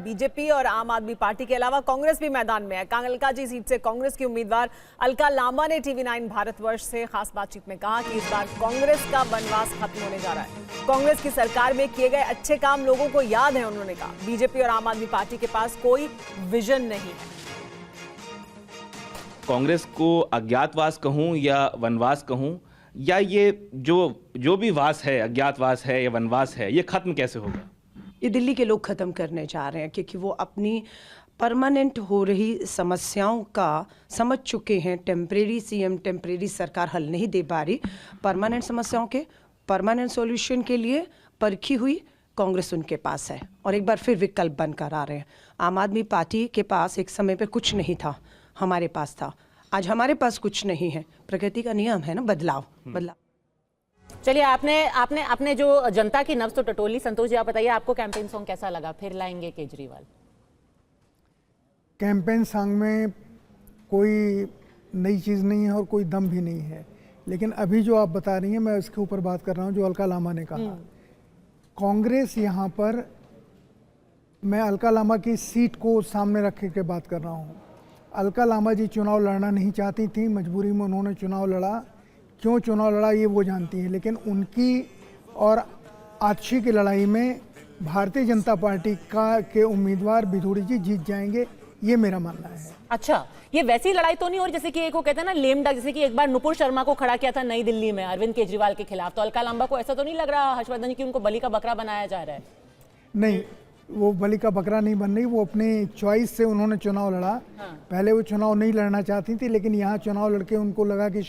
BJP और आम आदमी पार्टी के अलावा कांग्रेस भी मैदान में है। कांगलकाजी सीट से कांग्रेस की उम्मीदवार अलका लांबा ने टीवी9 भारतवर्ष से खास बातचीत में कहा कि इस बार कांग्रेस का वनवास खत्म होने जा रहा है। कांग्रेस की सरकार में किए गए अच्छे काम लोगों को याद है। उन्होंने कहा बीजेपी और आम आदमी पार्टी के पास कोई विजन नहीं है। कांग्रेस को अज्ञातवास कहूं या वनवास कहूं, या ये जो भी वास है, अज्ञातवास है या वनवास है, ये खत्म कैसे होगा? ये दिल्ली के लोग खत्म करने जा रहे हैं, क्योंकि वो अपनी परमानेंट हो रही समस्याओं का समझ चुके हैं। टेम्परेरी सीएम, टेम्परेरी सरकार हल नहीं दे पा रही। परमानेंट समस्याओं के परमानेंट सॉल्यूशन के लिए परखी हुई कांग्रेस उनके पास है और एक बार फिर विकल्प बनकर आ रहे हैं। आम आदमी पार्टी के पास एक समय पे कुछ नहीं था, हमारे पास था। आज हमारे पास कुछ नहीं है। प्रकृति का नियम है ना, बदलाव। चलिए, आपने जो जनता की नब्ज तो टटोली। संतोष जी, आप बताइए, आपको कैंपेन सॉन्ग कैसा लगा? फिर लाएंगे केजरीवाल। कैंपेन सॉन्ग में कोई नई चीज़ नहीं है और कोई दम भी नहीं है, लेकिन अभी जो आप बता रही हैं मैं उसके ऊपर बात कर रहा हूँ। जो अलका लांबा ने कहा, कांग्रेस यहाँ पर, मैं अलका लांबा की सीट को सामने रख के बात कर रहा हूँ। अलका लांबा जी चुनाव लड़ना नहीं चाहती थी, मजबूरी में उन्होंने चुनाव लड़ा। क्यों चुनाव लड़ा ये वो जानती हैं, लेकिन उनकी और आतिशी की लड़ाई में भारतीय जनता पार्टी के उम्मीदवार बिधूड़ी जी जीत जाएंगे, ये मेरा मानना है। अच्छा, ये वैसी लड़ाई तो नहीं हो जैसे कि एक वो कहते हैं ना लेम डक, जैसे कि एक बार नुपुर शर्मा को खड़ा किया था नई दिल्ली में अरविंद केजरीवाल के खिलाफ। तो अलका लांबा को ऐसा तो नहीं लग रहा, हर्षवर्धन जी, कि उनको बलि का बकरा बनाया जा रहा है? नहीं, वो बलि का बकरा नहीं बन रही। वो अपने चॉइस से उन्होंने चुनाव लड़ा। पहले वो चुनाव नहीं लड़ना चाहती थी, लेकिन यहाँ चुनाव लड़के उनको लगा कि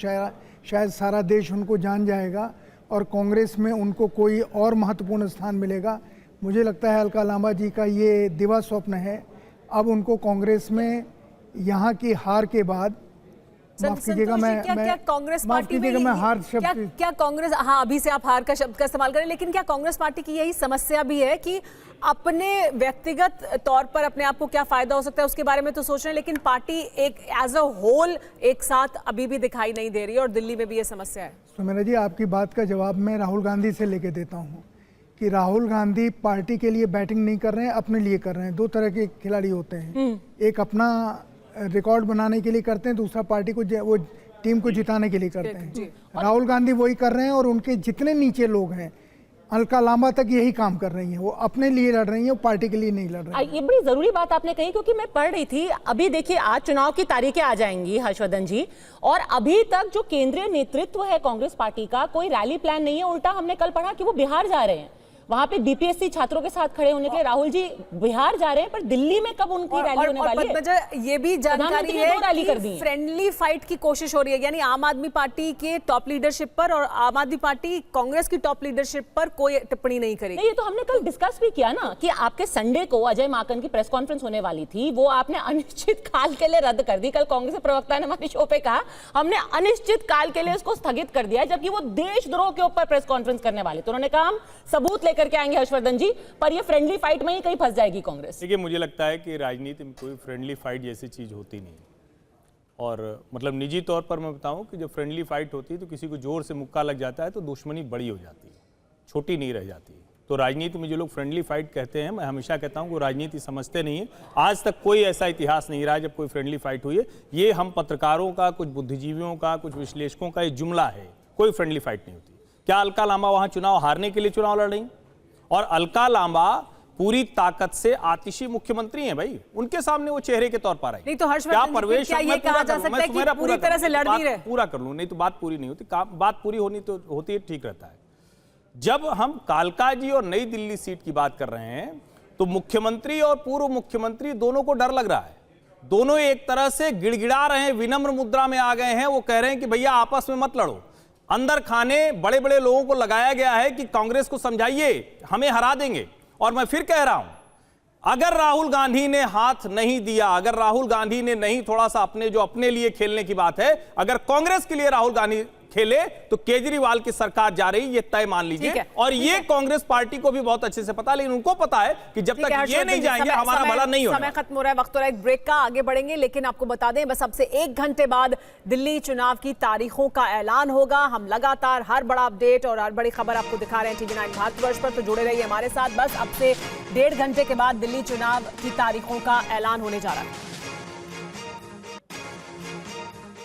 शायद सारा देश उनको जान जाएगा और कांग्रेस में उनको कोई और महत्वपूर्ण स्थान मिलेगा। मुझे लगता है अलका लांबा जी का ये दिवा स्वप्न है। अब उनको कांग्रेस में यहाँ की हार के बाद, माफ कीजिएगा, क्या कांग्रेस पार्टी में मैं हार शब्द, क्या कांग्रेस, हाँ अभी से आप हार का शब्द का इस्तेमाल करें, लेकिन क्या कांग्रेस पार्टी की यही समस्या भी है कि अपने व्यक्तिगत तौर पर अपने आप को क्या फायदा हो सकता है उसके बारे में तो सोच रहे हैं, लेकिन पार्टी एक एज अ होल एक साथ अभी भी दिखाई नहीं दे रही है और दिल्ली में भी ये समस्या है? सुमेरा जी, आपकी बात का जवाब मैं राहुल गांधी से लेके देता हूँ कि राहुल गांधी पार्टी के लिए बैटिंग नहीं कर रहे हैं, अपने लिए कर रहे हैं। दो तरह के खिलाड़ी होते हैं, एक अपना रिकॉर्ड बनाने के लिए करते हैं, दूसरा पार्टी को वो टीम को जिताने के लिए करते हैं। राहुल गांधी वही कर रहे हैं और उनके जितने नीचे लोग हैं, अलका लांबा तक यही काम कर रही हैं। वो अपने लिए लड़ रही हैं, वो पार्टी के लिए नहीं लड़ रही हैं। ये बड़ी जरूरी बात आपने कही, क्योंकि मैं पढ़ रही थी अभी। देखिए, आज चुनाव की तारीखें आ जाएंगी हर्षवर्धन जी, और अभी तक जो केंद्रीय नेतृत्व है कांग्रेस पार्टी का, कोई रैली प्लान नहीं है। उल्टा हमने कल पढ़ा कि वो बिहार जा रहे हैं, वहां पे बीपीएससी छात्रों के साथ खड़े होने के लिए राहुल जी बिहार जा रहे हैं। पर दिल्ली में कब उनकी रैली होने वाली है? ये भी जानकारी है कि फ्रेंडली फाइट की कोशिश हो रही है, यानी आम आदमी पार्टी के टॉप लीडरशिप पर और आम आदमी पार्टी कांग्रेस की टॉप लीडरशिप पर कोई टिप्पणी नहीं करेगी। ये तो हमने कल डिस्कस भी किया ना कि आपके संडे को अजय माकन की प्रेस कॉन्फ्रेंस होने वाली थी, वो आपने अनिश्चित काल के लिए रद्द कर दी। कल कांग्रेस के प्रवक्ता ने हमारे शो पे कहा हमने अनिश्चित काल के लिए उसको स्थगित कर दिया, जबकि वो देशद्रोह के ऊपर प्रेस कॉन्फ्रेंस करने वाले। तो उन्होंने कहा हम सबूत लेकर के आएंगे हर्षवर्धन जी, पर ये फ्रेंडली फाइट में ही कहीं फंस जाएगी कांग्रेस। देखिए, मुझे लगता है कि राजनीति में कोई फ्रेंडली फाइट जैसी चीज होती नहीं। और मतलब निजी तौर पर मैं बताऊं कि जब फ्रेंडली फाइट होती है तो किसी को जोर से मुक्का लग जाता है तो दुश्मनी बड़ी हो जाती है, छोटी नहीं रह जाती है। तो राजनीति में जो लोग फ्रेंडली फाइट कहते हैं, मैं हमेशा कहता हूं कि राजनीति समझते नहीं है। आज तक कोई ऐसा इतिहास नहीं रहा जब कोई फ्रेंडली फाइट हुई है। ये हम पत्रकारों का, कुछ बुद्धिजीवियों का, कुछ विश्लेषकों का ये जुमला है। कोई फ्रेंडली फाइट नहीं होती। क्या अलका लांबा वहां चुनाव हारने के लिए चुनाव लड़ रही? और अलका लांबा पूरी ताकत से आतिशी मुख्यमंत्री हैं भाई, उनके सामने वो चेहरे के तौर पर आई। नहीं तो हर्षवर्धन जी, क्या ये कहा जा सकता है कि पूरी तरह से लड़ नहीं रहे? पूरा कर लूं, नहीं तो बात पूरी नहीं होती। बात पूरी होनी तो होती है, ठीक रहता है। जब हम कालकाजी और नई दिल्ली सीट की बात कर रहे हैं तो मुख्यमंत्री और पूर्व मुख्यमंत्री दोनों को डर लग रहा है। दोनों एक तरह से गिड़गिड़ा रहे हैं, विनम्र मुद्रा में आ गए हैं। वो कह रहे हैं कि भैया आपस में मत लड़ो। अंदर खाने बड़े बड़े लोगों को लगाया गया है कि कांग्रेस को समझाइए, हमें हरा देंगे। और मैं फिर कह रहा हूं, अगर राहुल गांधी ने हाथ नहीं दिया, अगर राहुल गांधी ने नहीं थोड़ा सा अपने जो अपने लिए खेलने की बात है, अगर कांग्रेस के लिए राहुल गांधी खेले तो केजरीवाल की सरकार जा रही, ये तय मान लीजिए। और ये कांग्रेस पार्टी को भी बहुत अच्छे से पता, लेकिन उनको पता है कि जब तक ये नहीं जाएंगे हमारा भला नहीं होगा। समय खत्म हो रहा है, वक्त हो रहा है एक ब्रेक का, आगे बढ़ेंगे। लेकिन आपको बता दें, बस अब से 1 घंटे बाद दिल्ली चुनाव की तारीखों का ऐलान होगा। हम लगातार हर बड़ा अपडेट और हर बड़ी खबर आपको दिखा रहे हैं TV9 भारतवर्ष पर, तो जुड़े रहिए हमारे साथ। बस अब से 1.5 घंटे के बाद दिल्ली चुनाव की तारीखों का ऐलान होने जा रहा है।